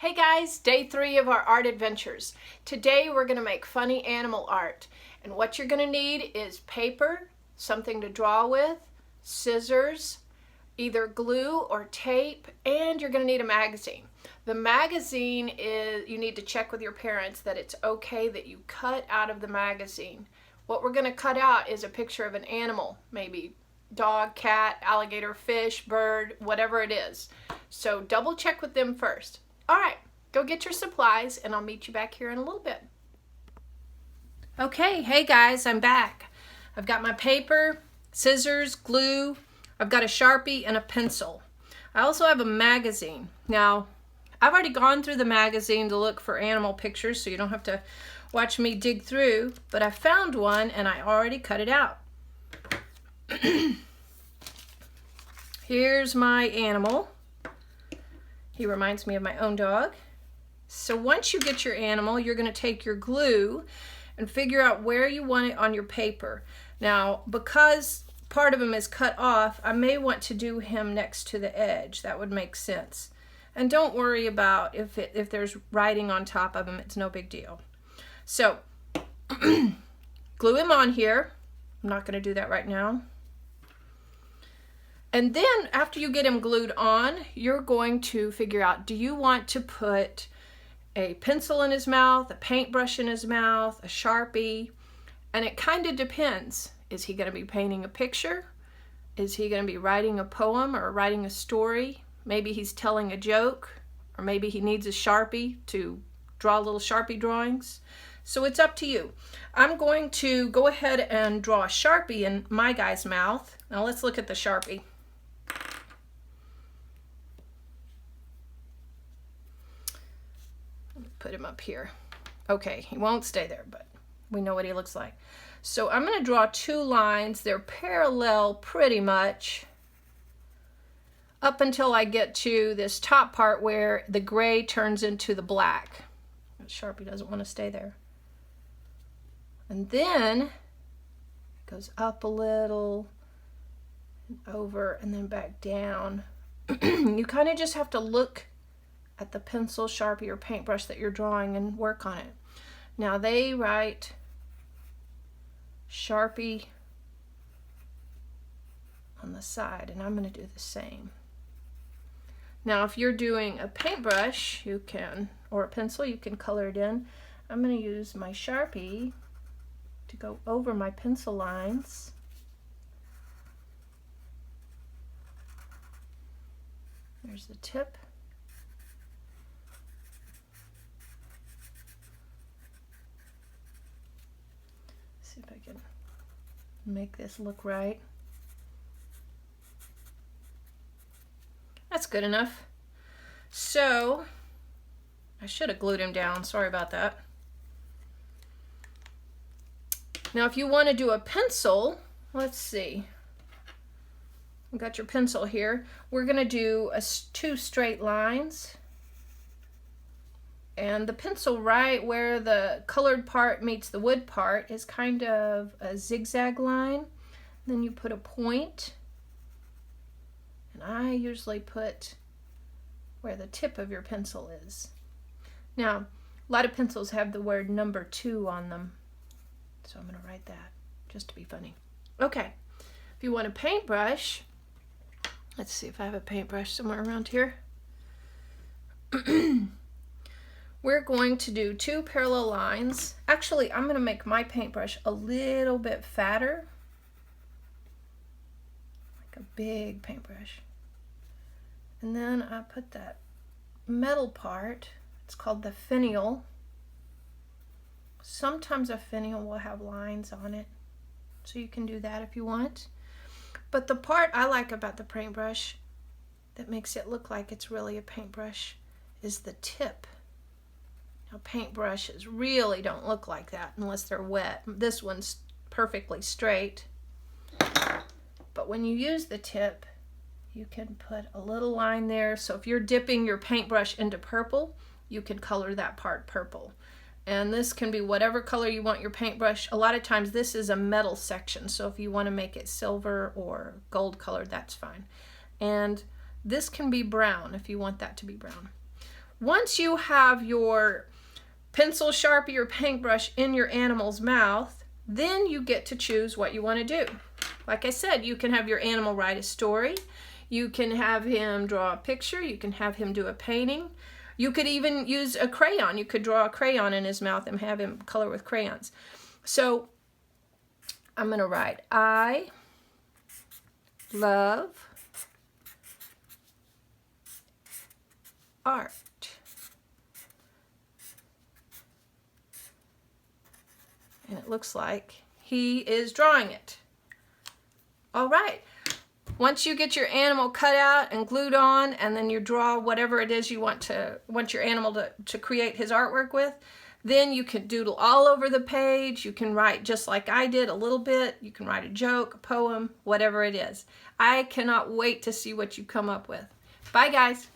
Hey guys, day 3 of our art adventures. Today we're going to make funny animal art. And what you're going to need is paper, something to draw with, scissors, either glue or tape, and you're going to need a magazine. The magazine is, you need to check with your parents that it's okay that you cut out of the magazine. What we're going to cut out is a picture of an animal, maybe dog, cat, alligator, fish, bird, whatever it is. So double check with them first. All right, go get your supplies and I'll meet you back here in a little bit. Okay, hey guys, I'm back. I've got my paper, scissors, glue, I've got a Sharpie and a pencil. I also have a magazine. Now, I've already gone through the magazine to look for animal pictures so you don't have to watch me dig through, but I found one and I already cut it out. Here's my animal. He reminds me of my own dog. So once you get your animal, you're going to take your glue and figure out where you want it on your paper. Now, because part of him is cut off, I may want to do him next to the edge. That would make sense. And don't worry about if there's writing on top of him. It's no big deal. So, glue him on here. I'm not going to do that right now. And then after you get him glued on, you're going to figure out, do you want to put a pencil in his mouth, a paintbrush in his mouth, a Sharpie? And it kind of depends. Is he going to be painting a picture? Is he going to be writing a poem or writing a story? Maybe he's telling a joke, or maybe he needs a Sharpie to draw little Sharpie drawings. So it's up to you. I'm going to go ahead and draw a Sharpie in my guy's mouth. Now let's look at the Sharpie. Put him up here. Okay, he won't stay there, but we know what he looks like. So I'm going to draw two lines. They're parallel pretty much up until I get to this top part where the gray turns into the black. The Sharpie doesn't want to stay there. And then it goes up a little and over and then back down. You kind of just have to look at the pencil, Sharpie, or paintbrush that you're drawing and work on it. Now they write Sharpie on the side, and I'm going to do the same. Now if you're doing a paintbrush, you can, or a pencil, you can color it in. I'm going to use my Sharpie to go over my pencil lines. There's the tip. See if I can make this look right. That's good enough. So, I should have glued him down. Sorry about that. Now, if you want to do a pencil, let's see. You got your pencil here. We're going to do two straight lines. And the pencil right where the colored part meets the wood part is kind of a zigzag line. Then you put a point. And I usually put where the tip of your pencil is. Now, a lot of pencils have the word number 2 on them. So I'm going to write that just to be funny. Okay, if you want a paintbrush, let's see if I have a paintbrush somewhere around here. We're going to do two parallel lines. Actually, I'm going to make my paintbrush a little bit fatter. Like a big paintbrush. And then I put that metal part. It's called the finial. Sometimes a finial will have lines on it. So you can do that if you want. But the part I like about the paintbrush that makes it look like it's really a paintbrush is the tip. Now, paintbrushes really don't look like that unless they're wet. This one's perfectly straight. But when you use the tip, you can put a little line there. So if you're dipping your paintbrush into purple, you can color that part purple. And this can be whatever color you want your paintbrush. A lot of times this is a metal section, so if you want to make it silver or gold colored, that's fine. And this can be brown if you want that to be brown. once you have your pencil, Sharpie, or paintbrush in your animal's mouth, then you get to choose what you want to do. Like I said, you can have your animal write a story. You can have him draw a picture. You can have him do a painting. You could even use a crayon. You could draw a crayon in his mouth and have him color with crayons. So I'm going to write, I love art. And it looks like he is drawing it. All right. Once you get your animal cut out and glued on, and then you draw whatever it is you want your animal to create his artwork with, then you can doodle all over the page. You can write just like I did a little bit. You can write a joke, a poem, whatever it is. I cannot wait to see what you come up with. Bye, guys.